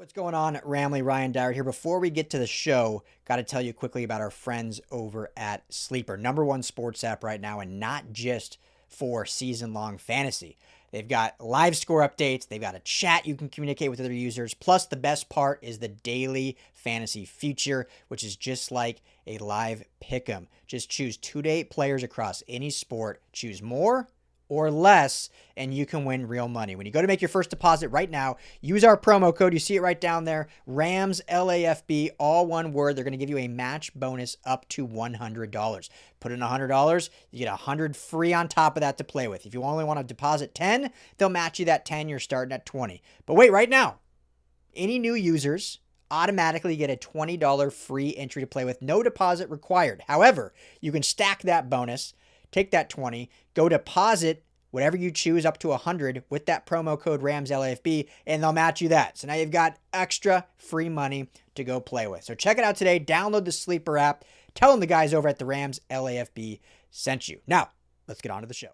What's going on, Ramley? Ryan Dyer here. Before we get to the show, got to tell you quickly about our friends over at Sleeper, #1 sports app right now, and not just for season-long fantasy. They've got live score updates. They've got a chat you can communicate with other users. Plus, the best part is the daily fantasy feature, which is just like a live pick'em. Just choose 2 to 8 players across any sport. Choose more or less, and you can win real money. When you go to make your first deposit right now, use our promo code. You see it right down there, Rams LAFB, all one word. They're going to give you a match bonus up to $100. Put in $100, you get $100 free on top of that to play with. If you only want to deposit 10, they'll match you that 10. You're starting at 20. But wait, right now, any new users automatically get a $20 free entry to play with, no deposit required. However, you can stack that bonus, take that 20, go deposit whatever you choose up to 100 with that promo code RAMSLAFB, and they'll match you that. So now you've got extra free money to go play with. So check it out today. Download the Sleeper app. Tell them the guys over at the Rams LAFB sent you. Now, let's get on to the show.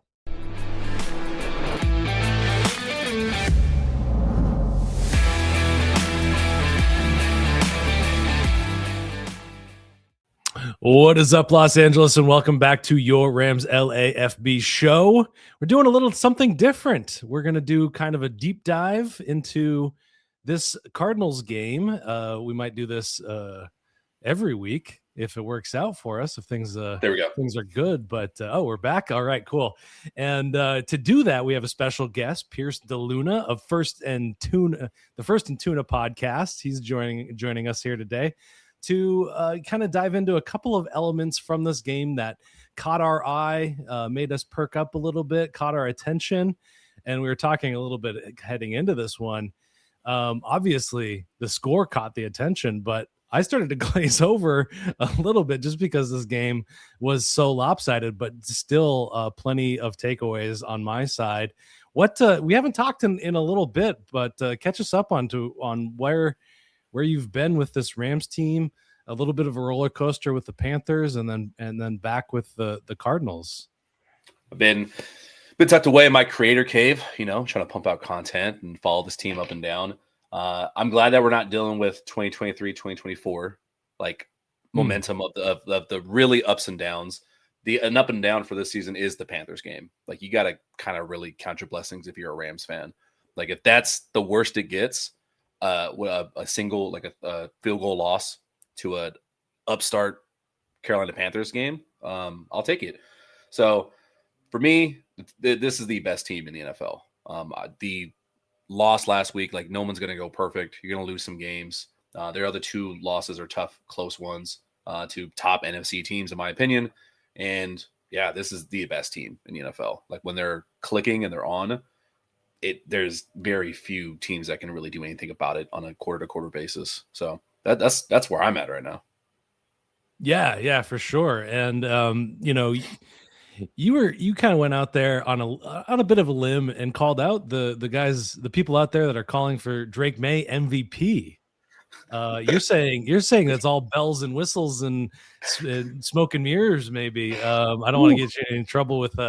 What is up, Los Angeles, and welcome back to your Rams LAFB show. We're doing a little something different. We're going to do kind of a deep dive into this Cardinals game. We might do this every week if it works out for us, if things there we go. Things are good. But we're back. All right, cool. And to do that, we have a special guest, Pierce DeLuna of the First and Tuna Podcast. He's joining us here today to kind of dive into a couple of elements from this game that caught our eye, made us perk up a little bit, caught our attention. And we were talking a little bit heading into this one. Obviously, the score caught the attention, but I started to glaze over a little bit just because this game was so lopsided, but still plenty of takeaways on my side. What we haven't talked in a little bit, but catch us up on where you've been with this Rams team, a little bit of a roller coaster with the Panthers, and then back with the Cardinals. I've been tucked away in my creator cave, trying to pump out content and follow this team up and down. I'm glad that we're not dealing with 2023, 2024, momentum of the really ups and downs. An up and down for this season is the Panthers game. You got to kind of really count your blessings if you're a Rams fan. If that's the worst it gets, a single a field goal loss to a upstart Carolina Panthers game, I'll take it. So for me, this is the best team in the NFL. The loss last week, no one's going to go perfect. You're going to lose some games. Their other 2 losses are tough, close ones to top NFC teams, in my opinion. And yeah, this is the best team in the NFL. When they're clicking and they're on, there's very few teams that can really do anything about it on a quarter-to-quarter basis. So that's where I'm at right now. Yeah, for sure. And you kind of went out there on a bit of a limb and called out the people out there that are calling for Drake May MVP. You're saying that's all bells and whistles and smoke and mirrors. Maybe I don't want to get you in trouble with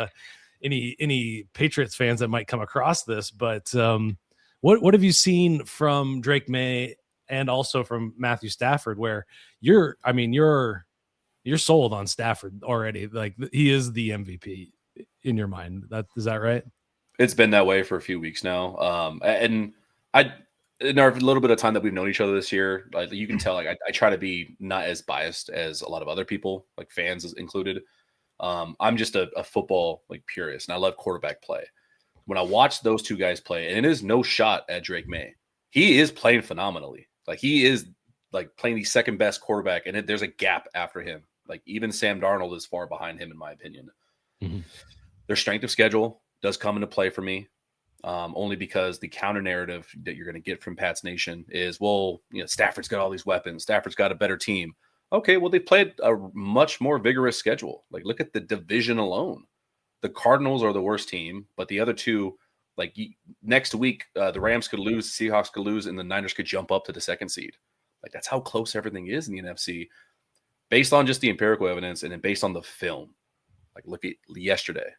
any Patriots fans that might come across this, but what have you seen from Drake May and also from Matthew Stafford, where you're sold on Stafford already? He is the MVP in your mind. Is that right? It's been that way for a few weeks now. And in our little bit of time that we've known each other this year, you can tell, I try to be not as biased as a lot of other people, fans included. I'm just a football purist, and I love quarterback play. When I watch those 2 guys play, and it is no shot at Drake May, he is playing phenomenally. He is playing the second best quarterback, and there's a gap after him. Even Sam Darnold is far behind him, in my opinion. Mm-hmm. Their strength of schedule does come into play for me, only because the counter narrative that you're going to get from Pats Nation is, Stafford's got all these weapons. Stafford's got a better team. Okay, well, they played a much more vigorous schedule. Look at the division alone. The Cardinals are the worst team, but the other 2, next week, the Rams could lose, the Seahawks could lose, and the Niners could jump up to the 2nd seed. That's how close everything is in the NFC, based on just the empirical evidence and then based on the film. Look at yesterday.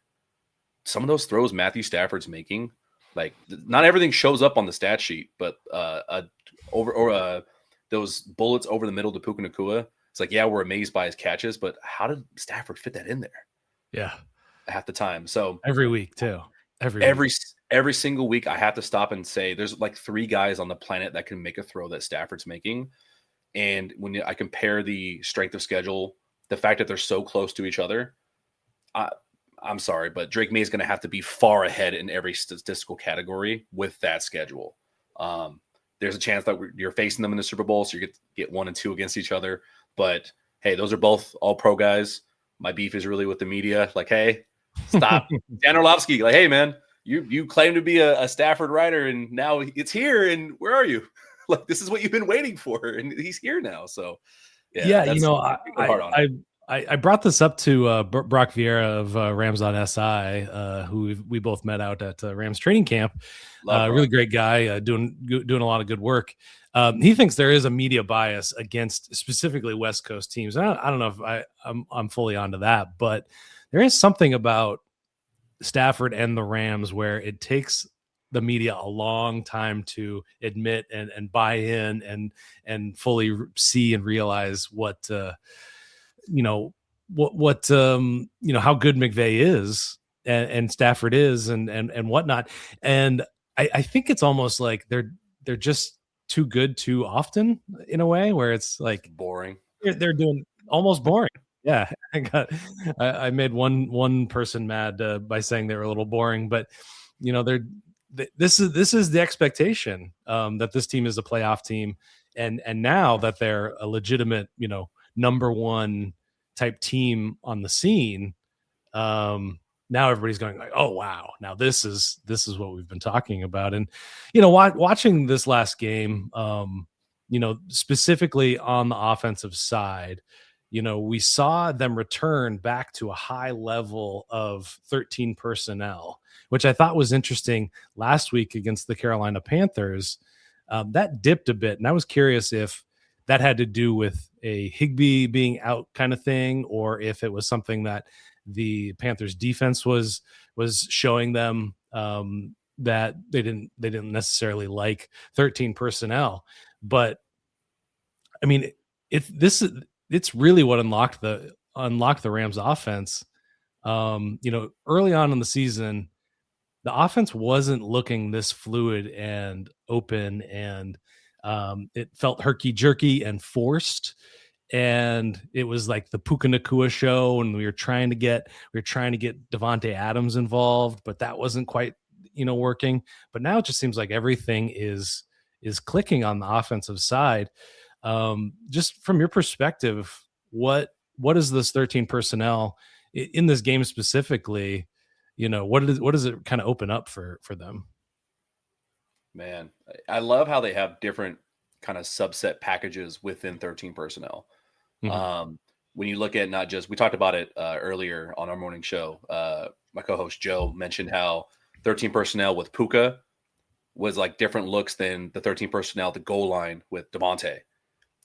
Some of those throws Matthew Stafford's making, not everything shows up on the stat sheet, but a those bullets over the middle to Puka Nacua. It's like, yeah, we're amazed by his catches, but how did Stafford fit that in there? Yeah, half the time. So every week too. Every single week, I have to stop and say, there's like 3 guys on the planet that can make a throw that Stafford's making. And when I compare the strength of schedule, the fact that they're so close to each other, I'm sorry, but Drake May is going to have to be far ahead in every statistical category with that schedule. There's a chance that you're facing them in the Super Bowl, so you get 1 and 2 against each other. But hey, those are both all pro guys. My beef is really with the media. Like, hey, stop. Dan Orlovsky, like, hey, man, you claim to be a Stafford writer, and now it's here, and where are you? Like, this is what you've been waiting for, and he's here now. So, yeah, I brought this up to Brock Vieira of Rams SI, who we both met out at Rams training camp. Really great guy, doing a lot of good work. He thinks there is a media bias against specifically West Coast teams. I don't know if I'm fully onto that, but there is something about Stafford and the Rams where it takes the media a long time to admit and buy in and fully see and realize what how good McVay is and Stafford is and whatnot. And I think it's almost like they're just too good too often in a way where it's like boring. They're doing almost boring. Yeah. I made one person mad by saying they were a little boring, but this is the expectation that this team is a playoff team. And now that they're a legitimate, number 1 type team on the scene, now everybody's going like, oh wow, now this is what we've been talking about. And watching this last game, specifically on the offensive side, we saw them return back to a high level of 13 personnel, which I thought was interesting last week against the Carolina Panthers. That dipped a bit, and I was curious if that had to do with a Higbee being out kind of thing, or if it was something that the Panthers defense was showing them that they didn't necessarily like 13 personnel. But I mean, it's really what unlocked the Rams offense. Early on in the season, the offense wasn't looking this fluid and open, and it felt herky-jerky and forced. And it was like the Puka Nacua show, and we were trying to get Devontae Adams involved, but that wasn't quite working. But now it just seems like everything is clicking on the offensive side. Just from your perspective, what is this 13 personnel in this game specifically? What does it kind of open up for them? Man, I love how they have different kind of subset packages within 13 personnel. Mm-hmm. When you look at not just, we talked about it earlier on our morning show. My co-host Joe mentioned how 13 personnel with Puka was like different looks than the 13 personnel at the goal line with Devontae.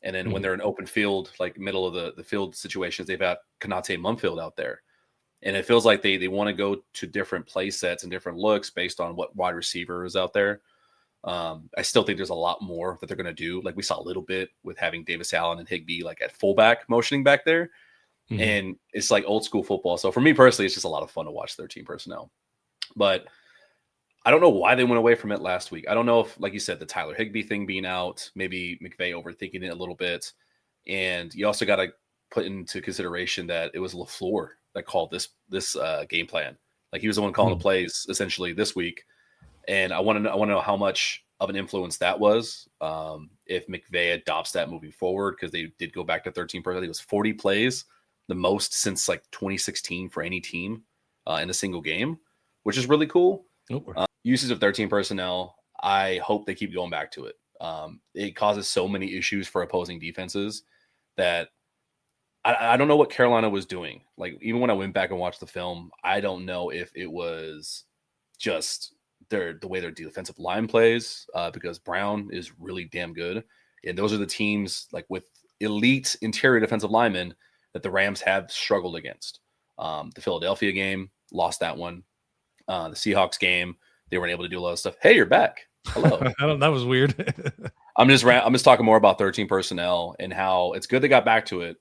And then when they're in open field, like middle of the field situations, they've got Konate Mumfield out there. And it feels like they want to go to different play sets and different looks based on what wide receiver is out there. I still think there's a lot more that they're going to do. Like we saw a little bit with having Davis Allen and Higbee like at fullback motioning back there. Mm-hmm. And it's like old school football. So for me personally, it's just a lot of fun to watch 13 personnel. But I don't know why they went away from it last week. I don't know if, like you said, the Tyler Higbee thing being out, maybe McVay overthinking it a little bit. And you also got to put into consideration that it was LaFleur that called this game plan. Like he was the one calling the plays essentially this week. And I want to know how much of an influence that was. If McVay adopts that moving forward, because they did go back to 13 personnel. I think it was 40 plays, the most since like 2016 for any team in a single game, which is really cool. Usage of 13 personnel, I hope they keep going back to it. It causes so many issues for opposing defenses that I don't know what Carolina was doing. Like even when I went back and watched the film, I don't know if it was just the way their defensive line plays, because Brown is really damn good. And those are the teams like with elite interior defensive linemen that the Rams have struggled against. The Philadelphia game, lost that one. The Seahawks game, they weren't able to do a lot of stuff. Hey, you're back. Hello. That was weird. I'm just talking more about 13 personnel and how it's good they got back to it,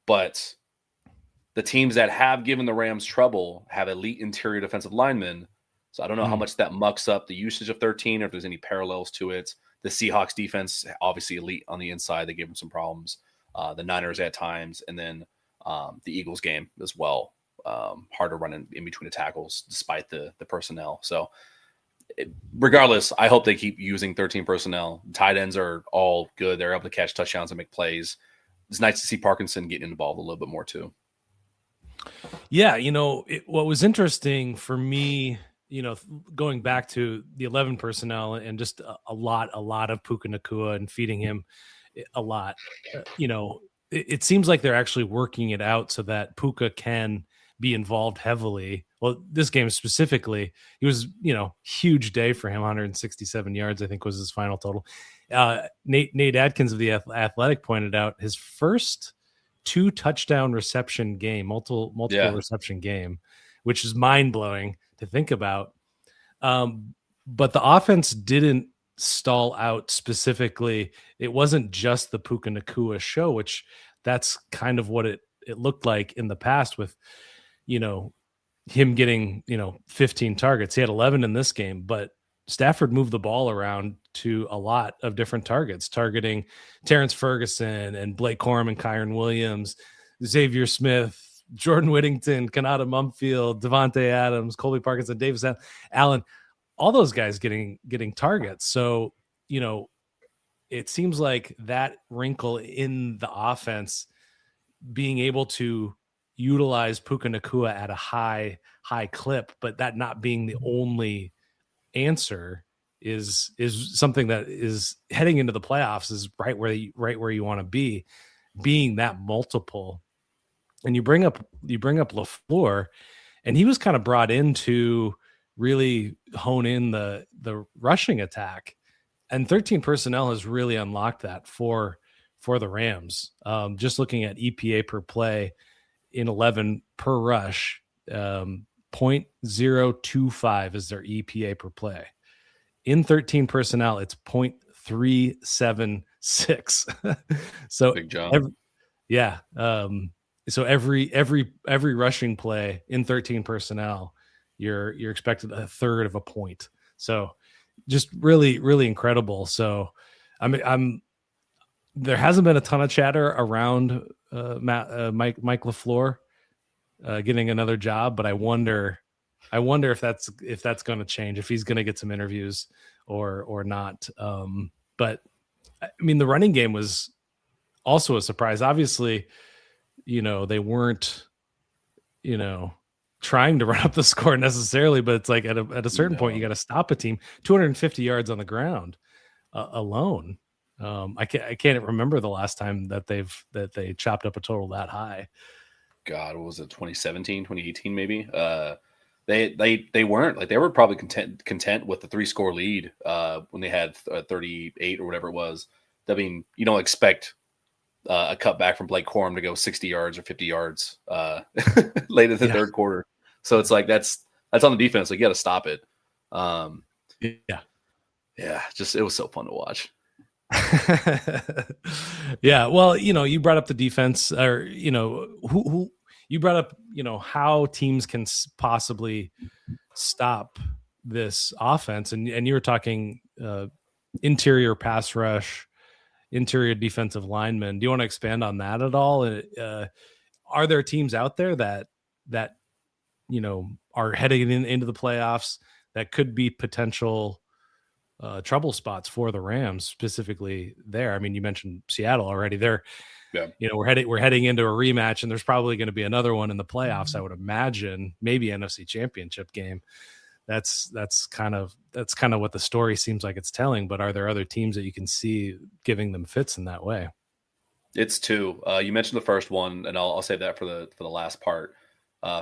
but the teams that have given the Rams trouble have elite interior defensive linemen. So I don't know how much that mucks up the usage of 13 or if there's any parallels to it. The Seahawks defense, obviously elite on the inside. They gave them some problems. The Niners at times, and then the Eagles game as well. Hard to run in between the tackles despite the personnel. So regardless, I hope they keep using 13 personnel. Tight ends are all good. They're able to catch touchdowns and make plays. It's nice to see Parkinson getting involved a little bit more too. Yeah, what was interesting for me, going back to the 11 personnel and just a lot of Puka Nacua and feeding him a lot, it seems like they're actually working it out so that Puka can be involved heavily. Well, this game specifically, it was, huge day for him. 167 yards, I think, was his final total. Nate Adkins of the Athletic pointed out his first 2 touchdown reception game, multiple reception game, which is mind blowing to think about. But the offense didn't stall out specifically. It wasn't just the Puka Nacua show, which that's kind of what it looked like in the past with, him getting, 15 targets. He had 11 in this game, but Stafford moved the ball around to a lot of different targets, targeting Terrence Ferguson and Blake Corum and Kyron Williams, Xavier Smith, Jordan Whittington, Kanata Mumfield, Devontae Adams, Colby Parkinson, Davis Allen, all those guys getting targets. So, it seems like that wrinkle in the offense, being able to utilize Puka Nacua at a high clip, but that not being the only answer is something that is heading into the playoffs is right where you want to be, being that multiple. And you bring up LaFleur, and he was kind of brought in to really hone in the rushing attack, and 13 personnel has really unlocked that for the Rams. Just looking at EPA per play in 11 per rush, 0.025 is their EPA per play. In 13 personnel, it's 0.376. So big job. So every rushing play in 13 personnel, you're expected a third of a point. So just really, really incredible. So there hasn't been a ton of chatter around Mike LaFleur getting another job, but I wonder if that's going to change, if he's going to get some interviews or not. But I mean, the running game was also a surprise. Obviously, they weren't, trying to run up the score necessarily, but it's like at a certain point, you got to stop a team. 250 yards on the ground alone. I can't remember the last time that they chopped up a total that high. God, what was it? 2017, 2018, maybe. They weren't, like, they were probably content with the 3-score lead when they had 38 or whatever it was. I mean, you don't expect a cutback from Blake Corum to go 60 yards or 50 yards late in the third quarter. So it's like that's on the defense. Like, you got to stop it. Just it was so fun to watch. Yeah, well, you brought up the defense, or who you brought up, how teams can possibly stop this offense, and you were talking interior pass rush, interior defensive linemen. Do you want to expand on that at all? Are there teams out there that are heading into the playoffs that could be potential trouble spots for the Rams, specifically there? I mean, you mentioned Seattle already. We're heading into a rematch, and there's probably going to be another one in the playoffs. I would imagine, maybe NFC Championship game. That's kind of what the story seems like it's telling. But are there other teams that you can see giving them fits in that way? It's 2. You mentioned the first one, and I'll save that for the last part.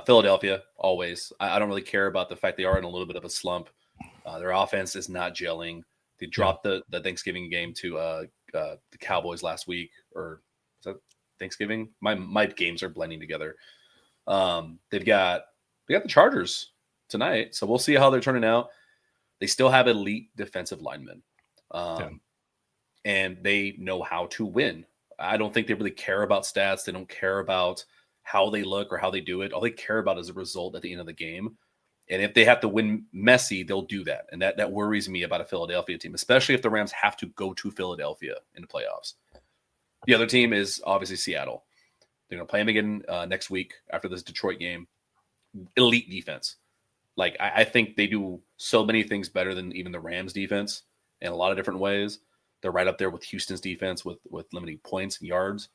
Philadelphia, always. I don't really care about the fact they are in a little bit of a slump. Their offense is not gelling. They dropped the Thanksgiving game to the Cowboys last week, or is that Thanksgiving? My games are blending together. They got the Chargers tonight, so we'll see how they're turning out. They still have elite defensive linemen. and they know how to win. I don't think they really care about stats. They don't care about how they look or how they do it. All they care about is the result at the end of the game. And if they have to win messy, they'll do that. And that worries me about a Philadelphia team, especially if the Rams have to go to Philadelphia in the playoffs. The other team is obviously Seattle. They're going to play them again next week after this Detroit game. Elite defense. Like, I think they do so many things better than even the Rams defense in a lot of different ways. They're right up there with Houston's defense with limiting points and yards.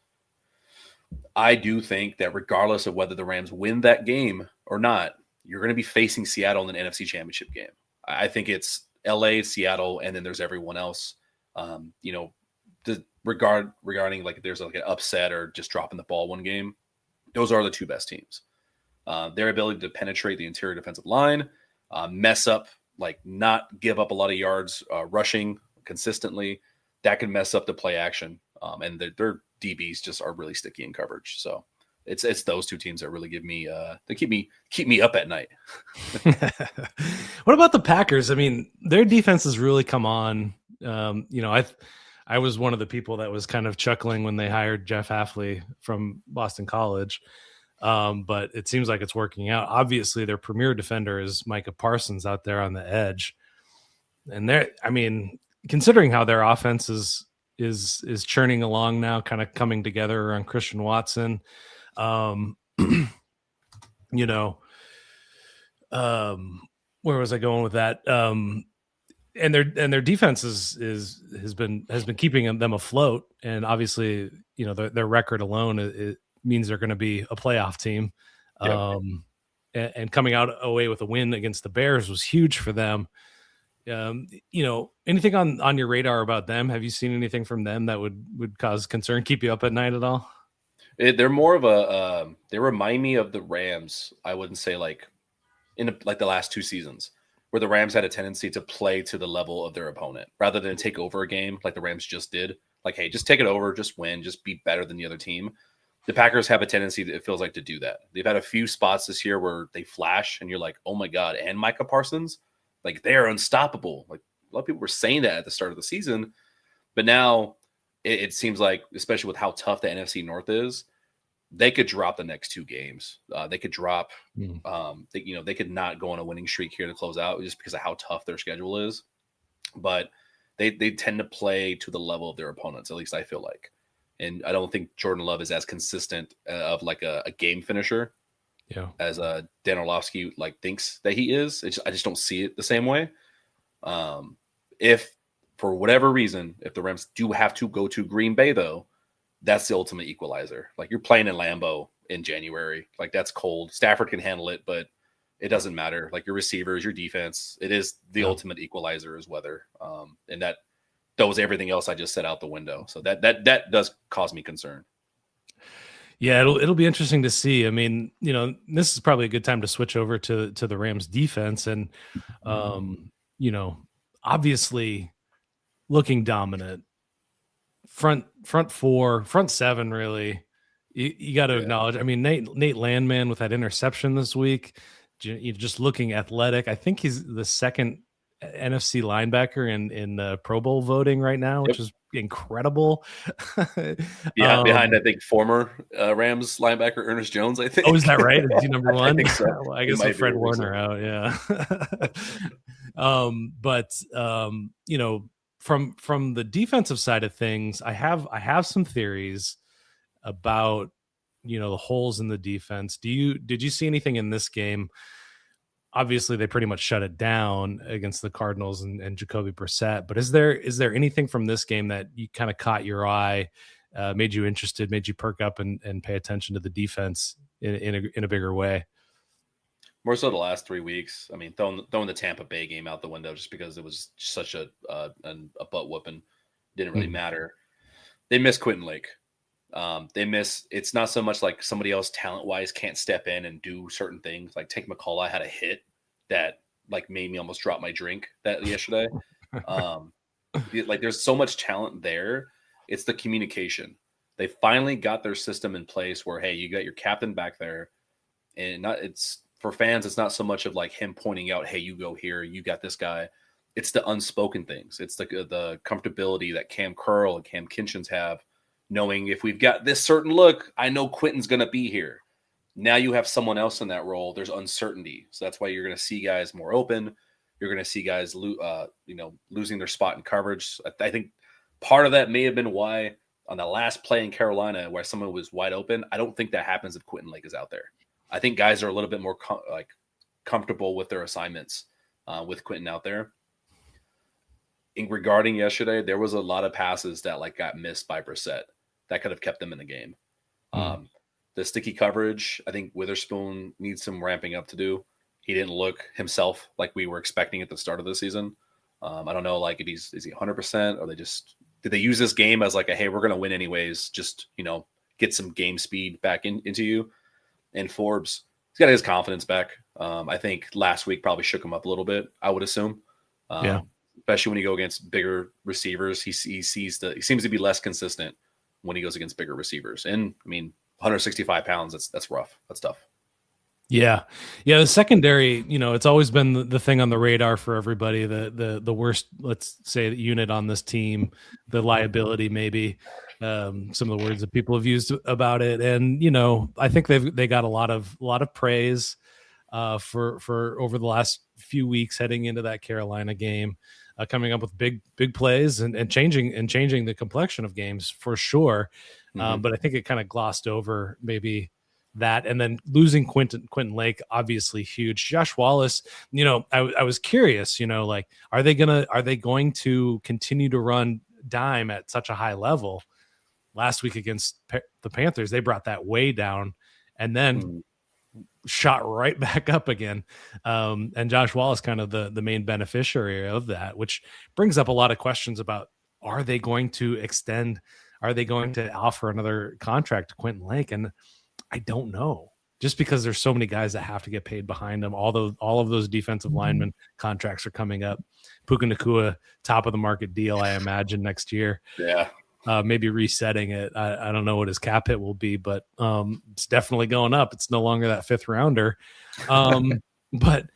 I do think that regardless of whether the Rams win that game or not, you're going to be facing Seattle in an NFC Championship game. I think it's LA, Seattle, and then there's everyone else. Regarding like if there's like an upset or just dropping the ball one game, those are the two best teams. Their ability to penetrate the interior defensive line, mess up, like not give up a lot of yards rushing consistently, that can mess up the play action. And their DBs just are really sticky in coverage. So it's those two teams that really give me they keep me up at night. What about the Packers? I mean, their defense has really come on. I was one of the people that was kind of chuckling when they hired Jeff Hafley from Boston College. But it seems like it's working out. Obviously, their premier defender is Micah Parsons out there on the edge. And considering how their offense is churning along now, kind of coming together around Christian Watson. Where was I going with that? And their defense has been keeping them afloat. And obviously, their record alone it means they're going to be a playoff team. Yep. And coming out away with a win against the Bears was huge for them. Anything on your radar about them? Have you seen anything from them that would cause concern, keep you up at night at all? They're more of they remind me of the Rams. I wouldn't say like in the last two seasons where the Rams had a tendency to play to the level of their opponent rather than take over a game like the Rams just did. Like, hey, just take it over, just win, just be better than the other team. The Packers have a tendency, it feels like, to do that. They've had a few spots this year where they flash and you're like, oh my God, and Micah Parsons? Like, they're unstoppable. Like, a lot of people were saying that at the start of the season, but now it seems like, especially with how tough the NFC North is, they could drop the next two games. They could drop, they could not go on a winning streak here to close out just because of how tough their schedule is. But they tend to play to the level of their opponents, at least I feel like. And I don't think Jordan Love is as consistent of like a game finisher as Dan Orlovsky thinks that he is. I just don't see it the same way. If for whatever reason, if the Rams do have to go to Green Bay, though, that's the ultimate equalizer. Like, you're playing in Lambeau in January. Like, that's cold. Stafford can handle it, but it doesn't matter. Like, your receivers, your defense, it is the ultimate equalizer is weather. And that throws everything else I just said out the window. So that does cause me concern. Yeah, it'll be interesting to see. I mean, this is probably a good time to switch over to the Rams defense, and obviously looking dominant. Front four, front seven, really. You got to acknowledge. I mean, Nate Landman with that interception this week, just looking athletic. I think he's the second NFC linebacker in Pro Bowl voting right now, which is incredible. Behind I think former Rams linebacker Ernest Jones. I think. Oh, is that right? Is he number one? I think so. Well, I guess with Fred Warner out, yeah. From the defensive side of things, I have some theories about the holes in the defense. Did you see anything in this game? Obviously, they pretty much shut it down against the Cardinals and Jacoby Brissett. But is there anything from this game that you kind of caught your eye, made you interested, made you perk up and pay attention to the defense in a bigger way? More so the last 3 weeks. I mean, throwing the Tampa Bay game out the window just because it was such a butt whooping. Didn't really matter. They miss Quentin Lake. It's not so much like somebody else talent-wise can't step in and do certain things. Like Tank McCullough had a hit that made me almost drop my drink yesterday. There's so much talent there. It's the communication. They finally got their system in place where, hey, you got your captain back there, and for fans, it's not so much of like him pointing out, hey, you go here, you got this guy. it's the unspoken things. It's the comfortability that Cam Curl and Cam Kinchins have, knowing if we've got this certain look, I know Quentin's going to be here. Now you have someone else in that role. There's uncertainty. So that's why you're going to see guys more open. You're going to see guys losing their spot in coverage. I think part of that may have been why on the last play in Carolina where someone was wide open, I don't think that happens if Quentin Lake is out there. I think guys are a little bit more comfortable with their assignments with Quentin out there. Regarding yesterday, there was a lot of passes that got missed by Brissett that could have kept them in the game. The sticky coverage, I think Witherspoon needs some ramping up to do. He didn't look himself like we were expecting at the start of the season. I don't know, if is he 100% or did they use this game as hey, we're going to win anyways. Just, get some game speed back into you. And Forbes, he's got his confidence back. I think last week probably shook him up a little bit, I would assume. Yeah. Especially when you go against bigger receivers, he seems to be less consistent when he goes against bigger receivers. And 165 pounds, that's rough. That's tough. Yeah. The secondary, it's always been the thing on the radar for everybody. The worst, let's say, unit on this team, the liability, maybe some of the words that people have used about it. And I think they got a lot of praise for over the last few weeks heading into that Carolina game, coming up with big plays and changing the complexion of games for sure. But I think it kind of glossed over maybe that, and then losing Quentin Lake, obviously huge. Josh Wallace, I was curious, are they going to continue to run dime at such a high level? Last week against the Panthers, they brought that way down and then shot right back up again. And Josh Wallace kind of the main beneficiary of that, which brings up a lot of questions about, are they going to extend? Are they going to offer another contract to Quentin Lake? And I don't know, just because there's so many guys that have to get paid behind them. All of those defensive lineman contracts are coming up. Puka Nacua, top of the market deal, I imagine next year. Yeah. Maybe resetting it. I don't know what his cap hit will be, but it's definitely going up. It's no longer that fifth rounder. But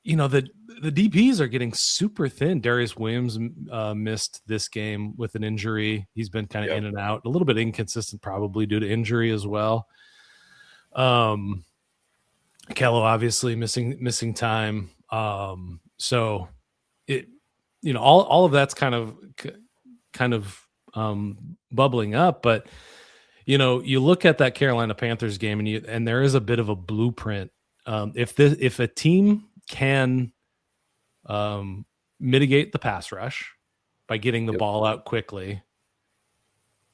the DPs are getting super thin. Darius Williams missed this game with an injury. He's been kind of in and out, a little bit inconsistent, probably due to injury as well. Kello obviously missing time. So it, all of that's kind of bubbling up, but you look at that Carolina Panthers game and there is a bit of a blueprint. If a team can mitigate the pass rush by getting the ball out quickly,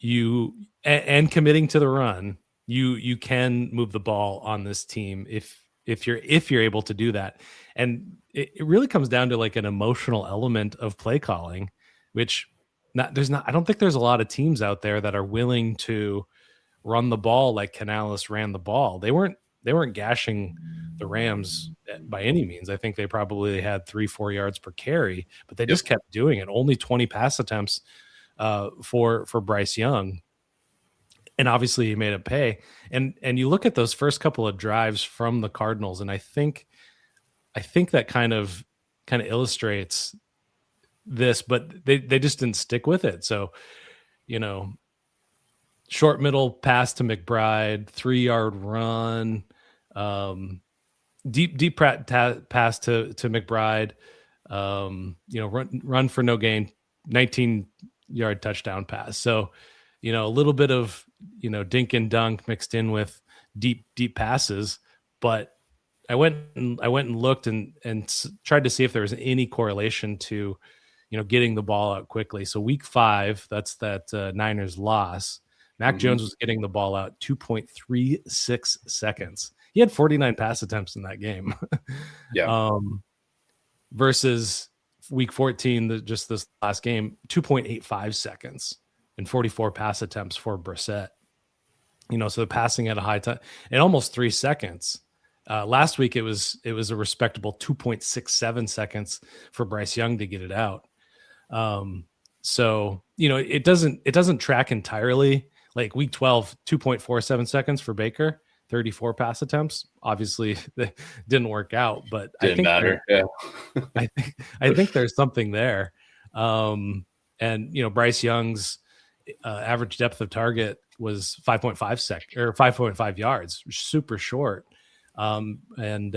and committing to the run, you can move the ball on this team if you're able to do that. And it really comes down to an emotional element of play calling, which I don't think there's a lot of teams out there that are willing to run the ball like Canales ran the ball. They weren't gashing the Rams by any means. I think they probably had 3-4 yards per carry, but they just kept doing it. Only 20 pass attempts for Bryce Young. And obviously he made it pay. And you look at those first couple of drives from the Cardinals, and I think that kind of illustrates this, but they just didn't stick with it. So, short middle pass to McBride, 3-yard run, deep pass to McBride, run for no gain, 19-yard touchdown pass. So, a little bit of, dink and dunk mixed in with deep passes, but I went and looked and tried to see if there was any correlation to, getting the ball out quickly. So week 5, that's that Niners loss. Mac Jones was getting the ball out 2.36 seconds. He had 49 pass attempts in that game. Versus week 14, just this last game, 2.85 seconds and 44 pass attempts for Brissett. So the passing at a high time and almost 3 seconds. Last week it was a respectable 2.67 seconds for Bryce Young to get it out. So it doesn't track entirely. Like week 12, 2.47 seconds for Baker. 34 pass attempts. Obviously, they didn't work out, but Didn't matter. Yeah. I think there's something there. And Bryce Young's average depth of target was 5.5 yards, super short. And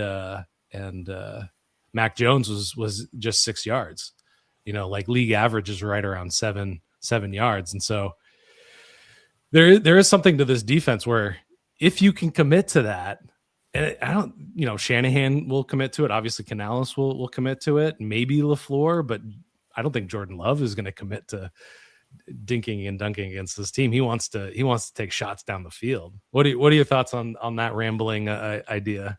Mac Jones was just 6 yards. Like league average is right around seven yards. And so there is something to this defense where if you can commit to that, and I don't, Shanahan will commit to it. Obviously Canales will commit to it, maybe LaFleur, but I don't think Jordan Love is going to commit to dinking and dunking against this team. He wants to take shots down the field. What are your thoughts on that rambling idea?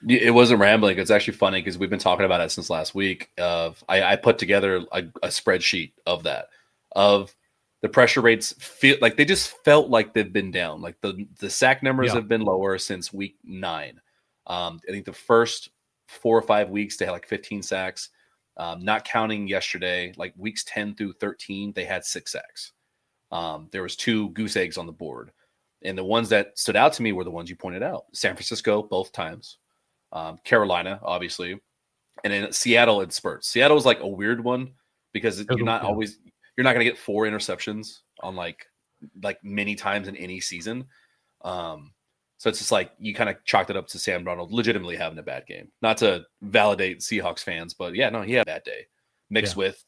It wasn't rambling. It's actually funny because we've been talking about it since last week. I put together a spreadsheet of the pressure rates. Feel like they just felt like they've been down. Like the sack numbers have been lower since week 9. I think the first 4 or 5 weeks they had like 15 sacks. Not counting yesterday, like weeks 10 through 13, they had 6 sacks. There was 2 goose eggs on the board. And the ones that stood out to me were the ones you pointed out. San Francisco, both times. Carolina, obviously. And in Seattle, in spurts. Seattle is like a weird one because you're not going to get 4 interceptions on like many times in any season. So it's just like you kind of chalked it up to Sam Darnold legitimately having a bad game. Not to validate Seahawks fans, but yeah, no, he had a bad day. Mixed with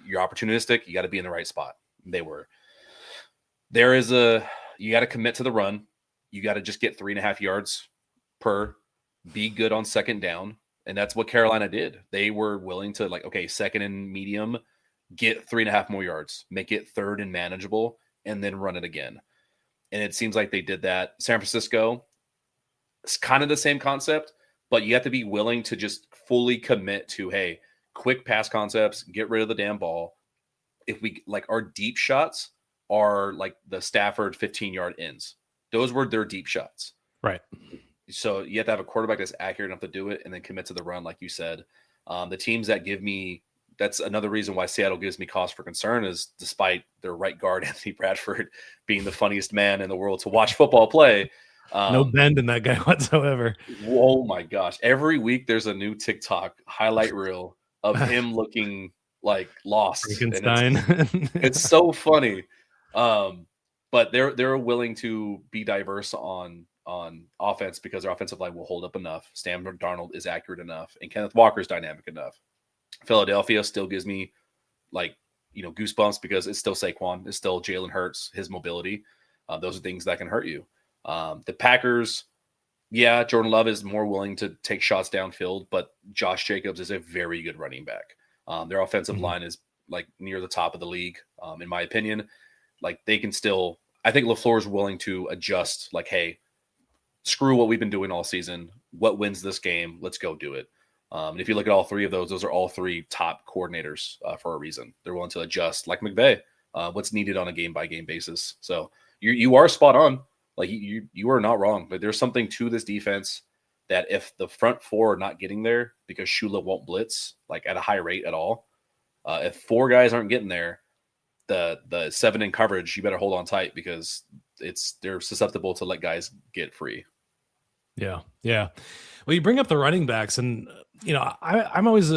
you're opportunistic, you got to be in the right spot. They were. You got to commit to the run. You got to just get 3.5 yards per. Be good on second down. And that's what Carolina did. They were willing to second and medium, get 3.5 more yards, make it third and manageable, and then run it again. And it seems like they did that. San Francisco, it's kind of the same concept, but you have to be willing to just fully commit to, hey, quick pass concepts, get rid of the damn ball. If we our deep shots are like the Stafford 15-yard ends. Those were their deep shots. Right. So you have to have a quarterback that's accurate enough to do it and then commit to the run, like you said. The teams that give me – that's another reason why Seattle gives me cause for concern is despite their right guard, Anthony Bradford, being the funniest man in the world to watch football play. No bend in that guy whatsoever. Oh, my gosh. Every week there's a new TikTok highlight reel of him looking like lost. Frankenstein. It's so funny. But they're willing to be diverse on offense because their offensive line will hold up enough. Sam Darnold is accurate enough, and Kenneth Walker is dynamic enough. Philadelphia still gives me goosebumps because it's still Saquon, it's still Jalen Hurts, his mobility. Those are things that can hurt you. The Packers, Jordan Love is more willing to take shots downfield, but Josh Jacobs is a very good running back. Their offensive line is near the top of the league, in my opinion. They can still, I think LaFleur is willing to adjust. Hey, screw what we've been doing all season. What wins this game? Let's go do it. And if you look at all 3 of those are all 3 top coordinators for a reason. They're willing to adjust, like McVay, what's needed on a game-by-game basis. So you are spot on. You are not wrong. But there's something to this defense that if the front 4 are not getting there because Shula won't blitz at a high rate at all, if 4 guys aren't getting there, the 7 in coverage, you better hold on tight because they're susceptible to let guys get free. Yeah. Well, you bring up the running backs, and I'm always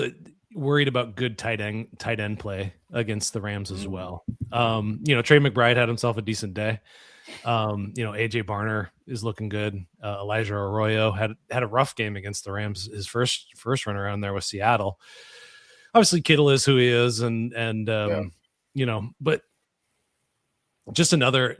worried about good tight end play against the Rams as well. Trey McBride had himself a decent day. AJ Barner is looking good. Elijah Arroyo had a rough game against the Rams. His first run around there with Seattle. Obviously, Kittle is who he is, but just another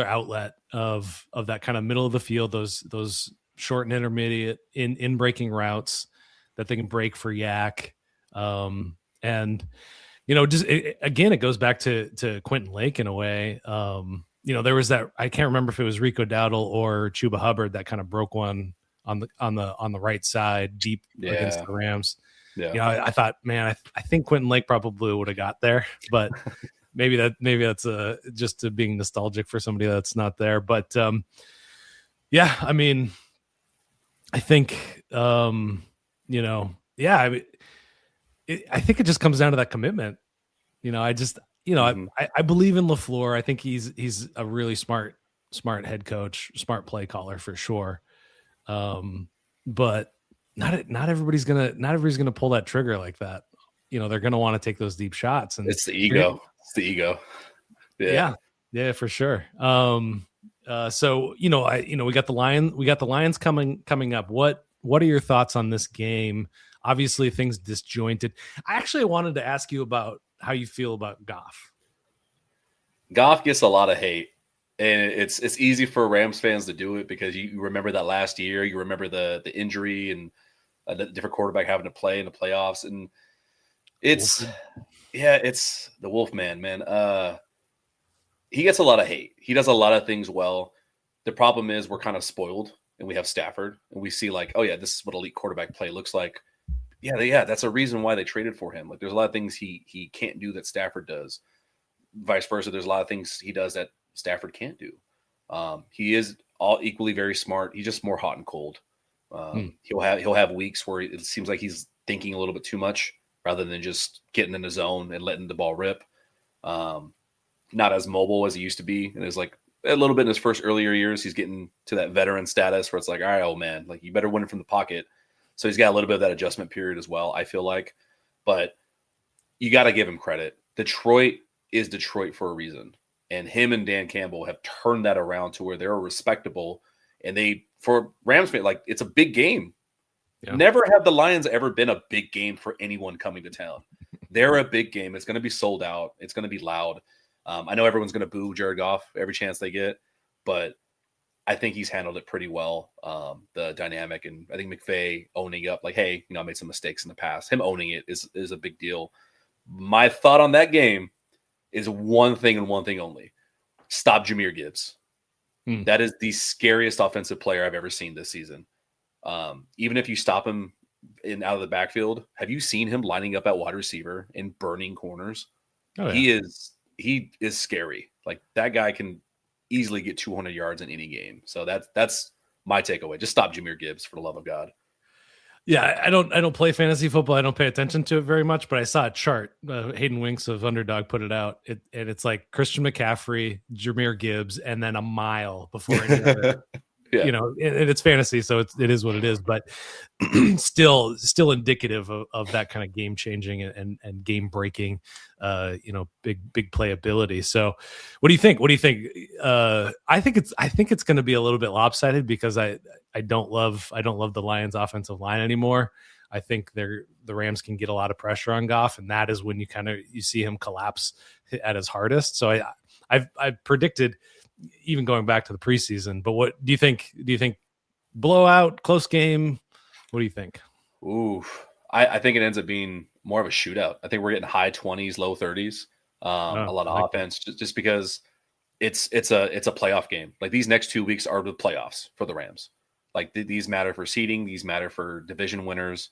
outlet of that kind of middle of the field, those short and intermediate in breaking routes that they can break for Yak. Again, it goes back to Quentin Lake in a way. There was that, I can't remember if it was Rico Dowdle or Chuba Hubbard that kind of broke one on the right side deep against the Rams. Yeah. I thought, man, I think Quentin Lake probably would have got there, but maybe that's just being nostalgic for somebody that's not there. But I think I think it just comes down to that commitment. I believe in LaFleur. I think he's a really smart head coach, smart play caller for sure. But not everybody's gonna pull that trigger like that. They're gonna want to take those deep shots, and it's the ego. It's the ego. Yeah, for sure. So we got the Lions coming up. What are your thoughts on this game? Obviously, things disjointed. I actually wanted to ask you about how you feel about Goff. Goff gets a lot of hate, and it's easy for Rams fans to do it because you remember that last year, you remember the injury and the different quarterback having to play in the playoffs, and it's the Wolfman, man. He gets a lot of hate. He does a lot of things well. The problem is we're kind of spoiled, and we have Stafford, and we see like, oh yeah, this is what elite quarterback play looks like. Yeah, that's a reason why they traded for him. Like, there's a lot of things he can't do that Stafford does. Vice versa, there's a lot of things he does that Stafford can't do. He is all equally very smart. He's just more hot and cold. He'll have weeks where it seems like he's thinking a little bit too much rather than just getting in the zone and letting the ball rip. Not as mobile as he used to be, and it's like a little bit in his first earlier years. He's getting to that veteran status where it's like, all right, old man, like you better win it from the pocket. So he's got a little bit of that adjustment period as well, I feel like. But you got to give him credit. Detroit is Detroit for a reason. And him and Dan Campbell have turned that around to where they're respectable. And for Rams fans, like, it's a big game. Yeah. Never have the Lions ever been a big game for anyone coming to town. They're a big game. It's going to be sold out. It's going to be loud. I know everyone's going to boo Jared Goff every chance they get, but I think he's handled it pretty well, the dynamic. And I think McVay owning up, like, hey, I made some mistakes in the past. Him owning it is a big deal. My thought on that game is one thing and one thing only. Stop Jahmyr Gibbs. That is the scariest offensive player I've ever seen this season. Even if you stop him out of the backfield, have you seen him lining up at wide receiver and burning corners? Oh, yeah. He is scary. Like, that guy can easily get 200 yards in any game. So that's my takeaway. Just stop Jahmyr Gibbs, for the love of God. Yeah, I don't play fantasy football. I don't pay attention to it very much, but I saw a chart. Hayden Winks of Underdog put it out, and it's like Christian McCaffrey, Jahmyr Gibbs, and then a mile before any other. Yeah. And it's fantasy, so it is what it is, but still indicative of that kind of game changing and game breaking, big playability. So what do you think? I think it's going to be a little bit lopsided because I don't love the Lions offensive line anymore. I think the Rams can get a lot of pressure on Goff, and that is when you see him collapse at his hardest. So I've predicted, even going back to the preseason, but what do you think? Do you think blowout, close game? What do you think? Ooh, I think it ends up being more of a shootout. I think we're getting high 20s, low 30s. A lot of offense, just because it's a playoff game. Like, these next 2 weeks are the playoffs for the Rams. Like, these matter for seeding. These matter for division winners.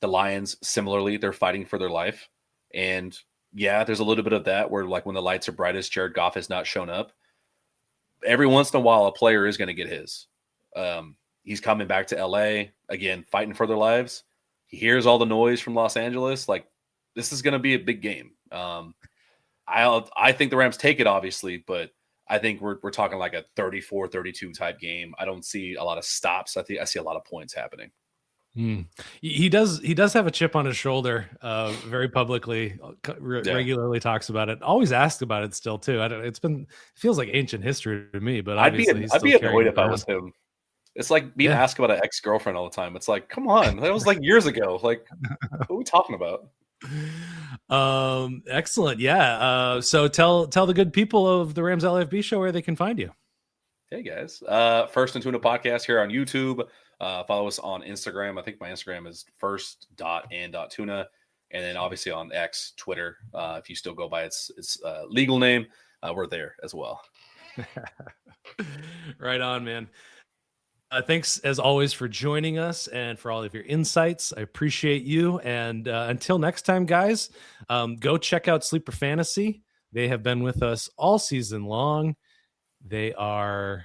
The Lions, similarly, they're fighting for their life. And yeah, there's a little bit of that where, like, when the lights are brightest, Jared Goff has not shown up. Every once in a while, a player is going to get his. He's coming back to LA again, fighting for their lives. He hears all the noise from Los Angeles. Like, this is going to be a big game. I think the Rams take it, obviously, but I think we're talking like a 34-32 type game. I don't see a lot of stops. I see a lot of points happening. He does have a chip on his shoulder, very publicly, regularly talks about it, always asks about it still too. It feels like ancient history to me, but I'd be annoyed if I was him. It's like being asked about an ex-girlfriend all the time. It's like, come on, that was like years ago. Like, what are we talking about? Excellent. Yeah. So tell the good people of the Rams LAFB Show where they can find you. Hey guys, First and Tuna Podcast here on YouTube. Follow us on Instagram. I think my Instagram is first.and.tuna. And then obviously on X, Twitter, if you still go by its legal name, we're there as well. Right on, man. Thanks as always for joining us and for all of your insights. I appreciate you. And until next time, guys, go check out Sleeper Fantasy. They have been with us all season long. They are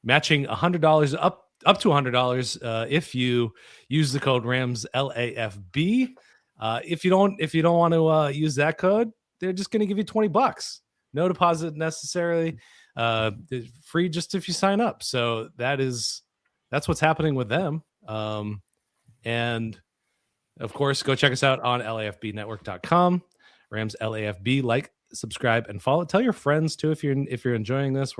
matching $100 up to $100 if you use the code Rams LAFB. If you don't want to use that code, they're just going to give you $20. No deposit necessarily. Free just if you sign up. So that is that's what's happening with them. And of course, go check us out on lafbnetwork.com. Rams LAFB. Like, subscribe, and follow. Tell your friends too if you're enjoying this.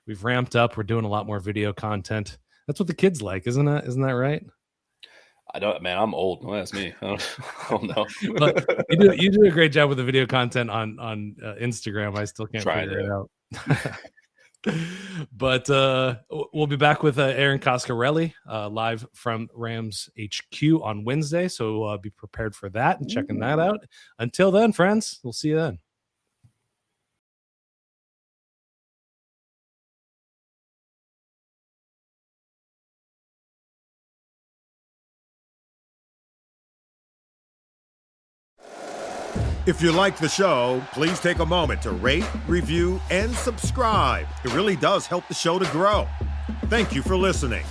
We've ramped up. We're doing a lot more video content. That's what the kids like, isn't it? Isn't that right? I don't, man. I'm old. Don't ask me. I don't know. But you do a great job with the video content on Instagram. I still can't figure it out. But we'll be back with Aaron Coscarelli live from Rams HQ on Wednesday. So be prepared for that and checking that out. Until then, friends, we'll see you then. If you like the show, please take a moment to rate, review, and subscribe. It really does help the show to grow. Thank you for listening.